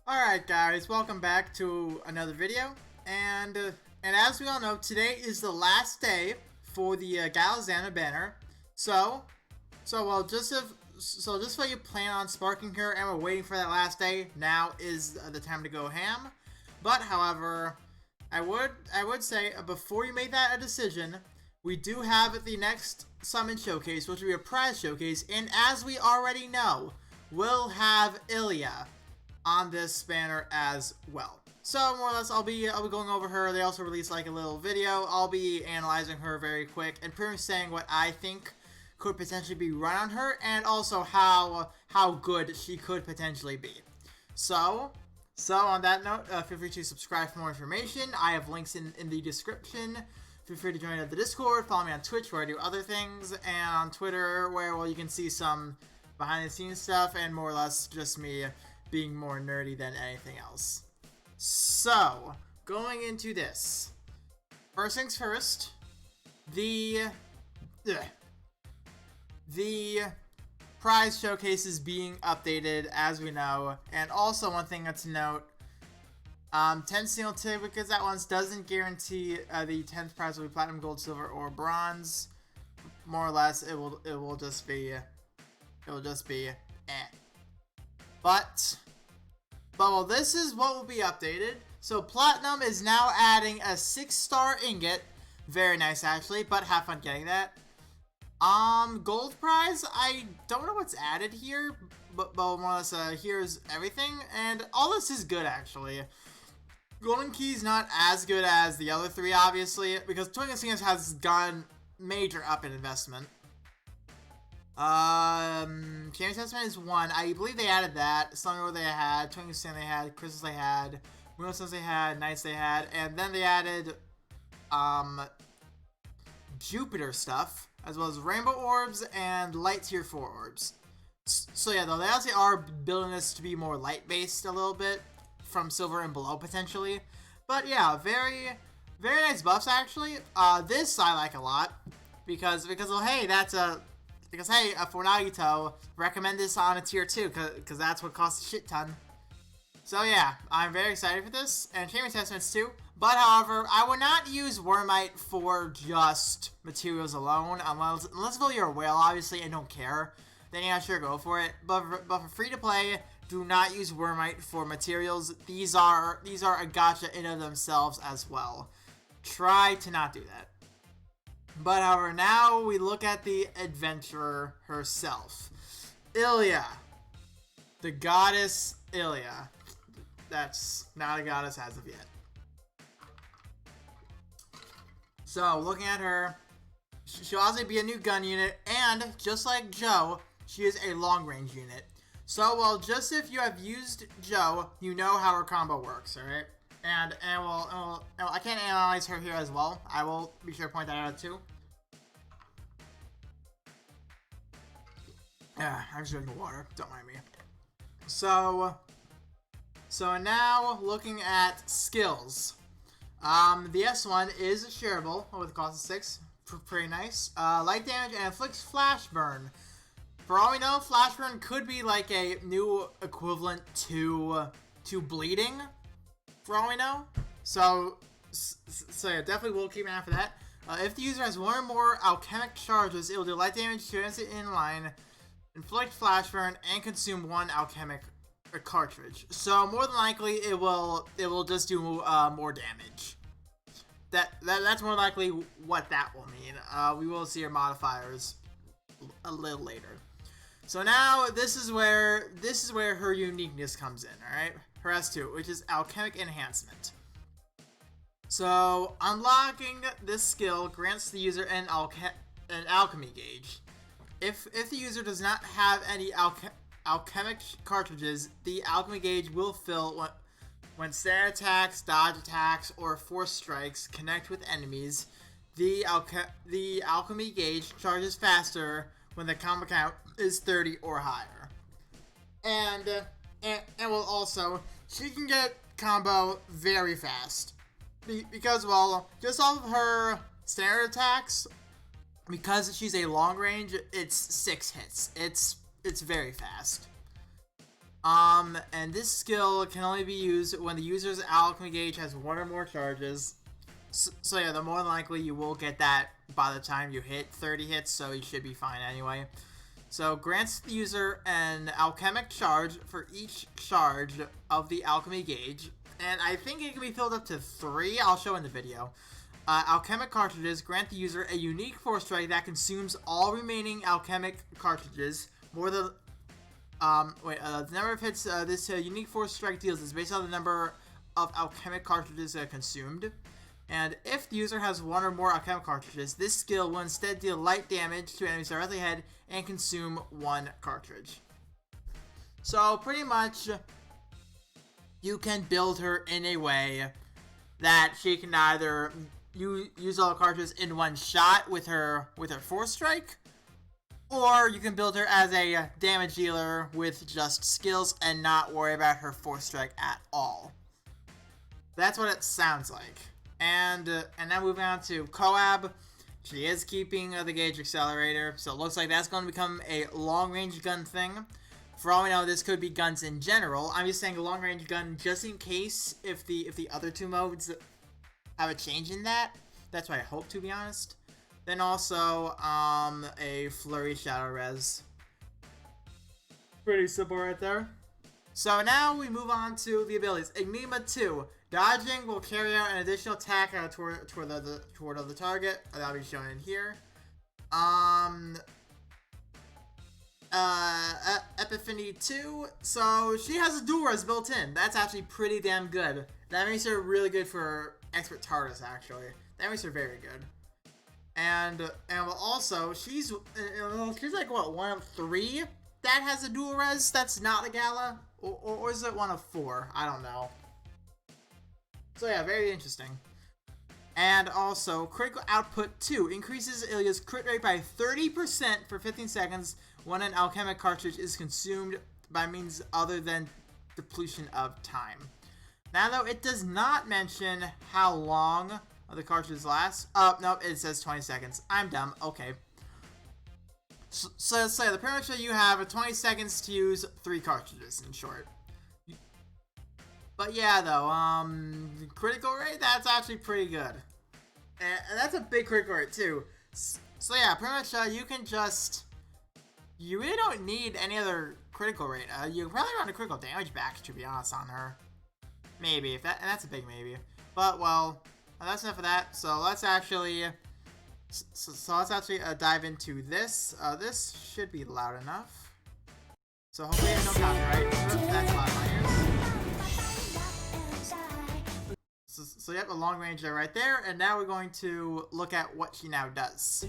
Alright guys, welcome back to another video, and as we all know, today is the last day for the Galazana banner, just so you plan on sparking her and we're waiting for that last day, now is the time to go ham. But however, I would say before you make that a decision, we do have the next summon showcase, which will be a prize showcase, and as we already know, we'll have Ilia on this banner as well. So more or less, I'll be going over her. They also released like a little video. I'll be analyzing her very quick and pretty much saying what I think could potentially be run on her, and also how good she could potentially be. So on that note, feel free to subscribe for more information. I have links in the description. Feel free to join the Discord, follow me on Twitch where I do other things, and on Twitter where, well, you can see some behind the scenes stuff and more or less just me being more nerdy than anything else. So, going into this, first things first, the prize showcase is being updated, as we know, and also one thing to note, 10 single tickets at once doesn't guarantee the 10th prize will be platinum, gold, silver, or bronze. More or less, it will just be eh. But well, this is what will be updated. So Platinum is now adding a 6-star ingot. Very nice, actually, but have fun getting that. Gold prize, I don't know what's added here, but more or less, here's everything, and all this is good, actually. Golden Key's not as good as the other three, obviously, because Twinkle Singers has gone major up in investment. Champion Testament is 1. I believe they added that. Summer they had, Twinkle Sand they had, Crystals they had, Moonstones they had, Nights they had, and then they added, Jupiter stuff, as well as Rainbow Orbs and Light Tier 4 Orbs. So yeah, though, they actually are building this to be more light-based a little bit, from Silver and below, potentially. But yeah, very, very nice buffs, actually. This I like a lot, because well, hey, for Nagito, recommend this on a tier 2, because that's what costs a shit ton. So yeah, I'm very excited for this, and Champion Testaments too. But however, I would not use Wormite for just materials alone, unless you're a whale, obviously, and don't care. Then yeah, sure, go for it. But for free to play, do not use Wormite for materials. These are a gacha in of themselves as well. Try to not do that. But however, now we look at the adventurer herself. Ilia. The goddess Ilia. That's not a goddess as of yet. So, looking at her, she'll also be a new gun unit, and just like Joe, she is a long-range unit. So, well, just if you have used Joe, you know how her combo works, alright? And I can't analyze her here as well. I will be sure to point that out too. Yeah, I'm just drinking water. Don't mind me. So now looking at skills. The S1 is shareable with a cost of 6. Pretty nice. Light damage and inflicts flash burn. For all we know, flash burn could be like a new equivalent to bleeding. For all we know. So yeah, definitely will keep an eye for that. If the user has one or more alchemic charges, it will do light damage to it in line, inflict flash burn, and consume 1 alchemic cartridge. So more than likely, it will just do more damage. That's more likely what that will mean. We will see her modifiers a little later. So now this is where her uniqueness comes in. All right, her S2, which is alchemic enhancement. So unlocking this skill grants the user an alchemy gauge. If the user does not have any alchemic cartridges, the alchemy gauge will fill when standard attacks, dodge attacks, or force strikes connect with enemies. The alchemy gauge charges faster when the combo count is 30 or higher. And will also, she can get combo very fast. Because, well, just off of her standard attacks, because she's a long range, it's 6 hits. It's very fast. And this skill can only be used when the user's alchemy gauge has one or more charges. So yeah, the more likely you will get that by the time you hit 30 hits, so you should be fine anyway. So grants the user an alchemic charge for each charge of the alchemy gauge, and I think it can be filled up to 3. I'll show in the video. Alchemic cartridges grant the user a unique force strike that consumes all remaining alchemic cartridges. The number of hits this unique force strike deals is based on the number of alchemic cartridges consumed. And if the user has one or more alchemic cartridges, this skill will instead deal light damage to enemies directly ahead and consume 1 cartridge. So pretty much, you can build her in a way that she can either use all the cartridges in one shot with her force strike, or you can build her as a damage dealer with just skills and not worry about her force strike at all. That's what it sounds like. And now moving on to Coab. She is keeping the gauge accelerator, so it looks like that's going to become a long-range gun thing. For all we know, this could be guns in general. I'm just saying a long-range gun just in case if the other 2 modes have a change in that. That's what I hope, to be honest. Then also, a Flurry Shadow Res. Pretty simple right there. So now we move on to the abilities. Enigma 2. Dodging will carry out an additional attack toward the target. That'll be shown in here. Epiphany 2. So she has a dual res built in. That's actually pretty damn good. That makes her really good for Expert TARDIS, actually. That makes her very good. And also, she's like, what, 1 of 3 that has a dual res that's not a Gala? Or is it 1 of 4? I don't know. So yeah, very interesting. And also, Critical Output 2 increases Ilia's crit rate by 30% for 15 seconds when an alchemic cartridge is consumed by means other than depletion of time. Now though, it does not mention how long the cartridges last. Oh, nope, it says 20 seconds. I'm dumb. Okay. So the pretty much you have 20 seconds to use 3 cartridges, in short. But yeah, though, critical rate, that's actually pretty good. And that's a big critical rate, too. So yeah, pretty much, you can just... You really don't need any other critical rate. You can probably run a critical damage back, to be honest, on her. Maybe, and that's a big maybe. But, well, that's enough of that. So let's actually... So let's actually dive into this. This should be loud enough. So hopefully there's no copyright. That's loud in my ears. So you have a long range there right there, and now we're going to look at what she now does.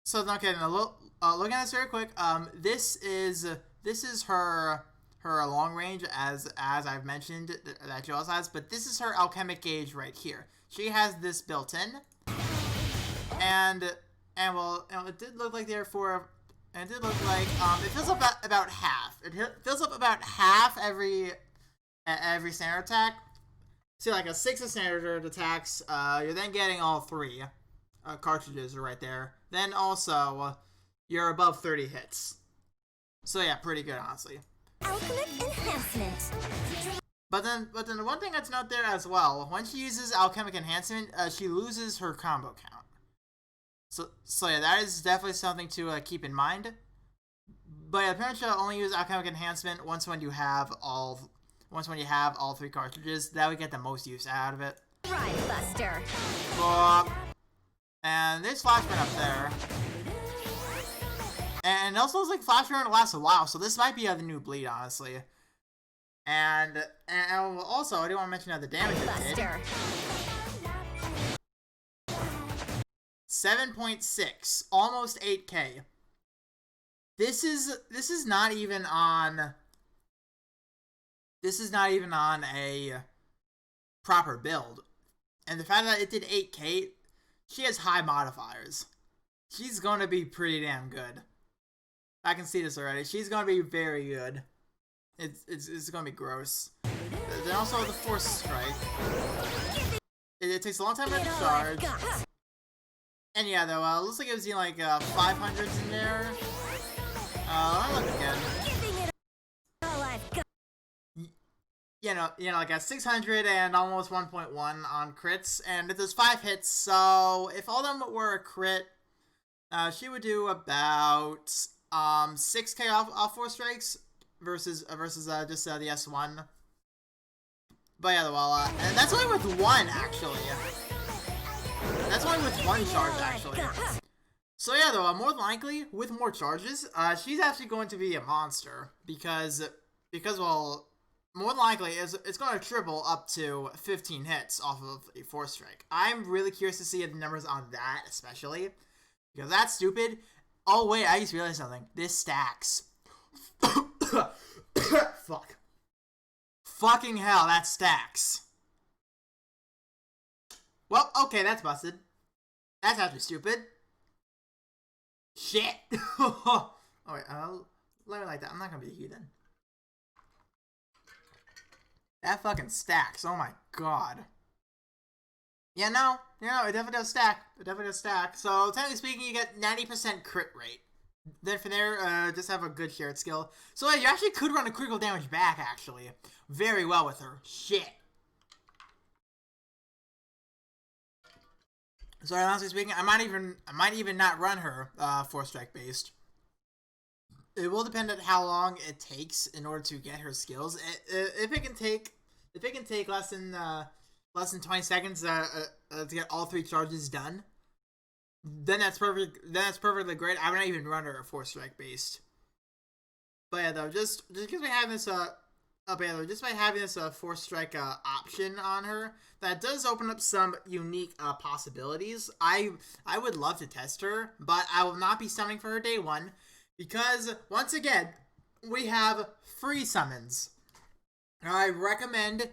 So okay, now look at this very quick. This is her long range as I've mentioned that she also has, but this is her alchemic gauge right here. She has this built in, and it did look like therefore. And it did look like it fills up about half. It fills up about half every standard attack. See, like a 6 of standard attacks, you're then getting all 3 cartridges right there. Then also, you're above 30 hits. So yeah, pretty good, honestly. Alchemic enhancement. But then the one thing that's note there as well, when she uses alchemic enhancement, she loses her combo count. So yeah, that is definitely something to keep in mind. But yeah, apparently you'll only use alchemic enhancement when you have all 3 cartridges. That would get the most use out of it. Ride Buster. And there's Flashburn up there. And also looks like Flashburn lasts a while, so this might be the new bleed, honestly. And also, I do want to mention the damage it did. 7.6, almost 8k. This is not even on a proper build. And the fact that it did 8k, she has high modifiers. She's going to be pretty damn good. I can see this already. She's going to be very good. It's going to be gross. Then also the Force Strike. It takes a long time to charge. And yeah, though, looks like it was like 500s in there. Let me look again. Giving it all I've got. You know, like a 600 and almost 1.1 on crits, and it does 5 hits. So if all of them were a crit, she would do about 6k off 4 strikes versus just the S1. But yeah, well, and that's only with one actually. That's only with one charge actually. So yeah, though, more than likely with more charges, she's actually going to be a monster because well, more than likely it's going to triple up to 15 hits off of a 4 strike. I'm really curious to see the numbers on that, especially because that's stupid. Oh wait, I just realized something. This stacks. Fuck. Fucking hell, that stacks. Well, okay, that's busted. That's actually stupid. Shit. Oh wait, let me like that. I'm not gonna be a heathen. That fucking stacks. Oh my god. Yeah, no, it definitely does stack. It definitely does stack. So technically speaking, you get 90% crit rate. Then from there, just have a good shared skill. So yeah, you actually could run a critical damage back, actually. Very well with her. Shit. So honestly speaking, I might even not run her 4 strike based. It will depend on how long it takes in order to get her skills. If it can take less than 20 seconds to get all 3 charges done, then that's perfect. Then that's perfectly great. I would not even run her a 4 strike based. But yeah, though, just because we have this just by having this 4 strike option on her, that does open up some unique possibilities. I would love to test her, but I will not be summoning for her day 1 because once again we have free summons. I recommend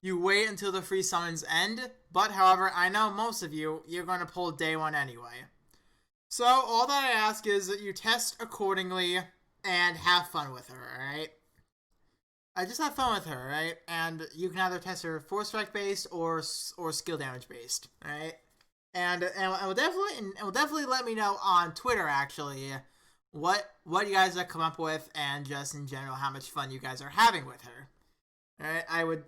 you wait until the free summons end, but however, I know most of you're going to pull day 1 anyway. So all that I ask is that you test accordingly and have fun with her, alright? I just have fun with her, right? And you can either test her 4 strike based or skill damage based, alright? And will definitely let me know on Twitter actually what you guys have come up with and just in general how much fun you guys are having with her. Alright,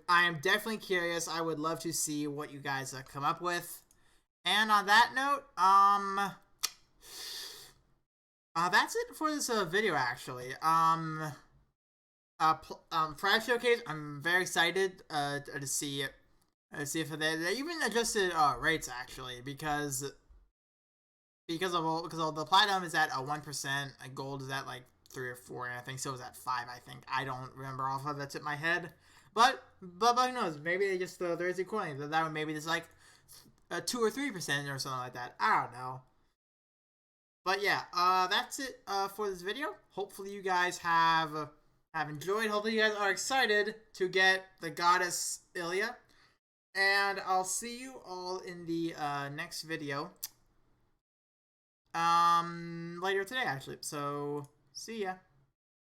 I am definitely curious. I would love to see what you guys have come up with. And on that note, that's it for this video actually. Pride Showcase, I'm very excited to see it. See if they even adjusted rates actually because of the platinum is at 1%, gold is at like 3 or 4, and I think silver is at 5. I think I don't remember off of that's in my head, but who knows? Maybe they just raise it accordingly. That would maybe just like 2 or 3% or something like that. I don't know. But yeah, that's it for this video. Hopefully you guys have enjoyed. Hopefully you guys are excited to get the goddess Ilia. And I'll see you all in the next video. Later today, actually. So, see ya.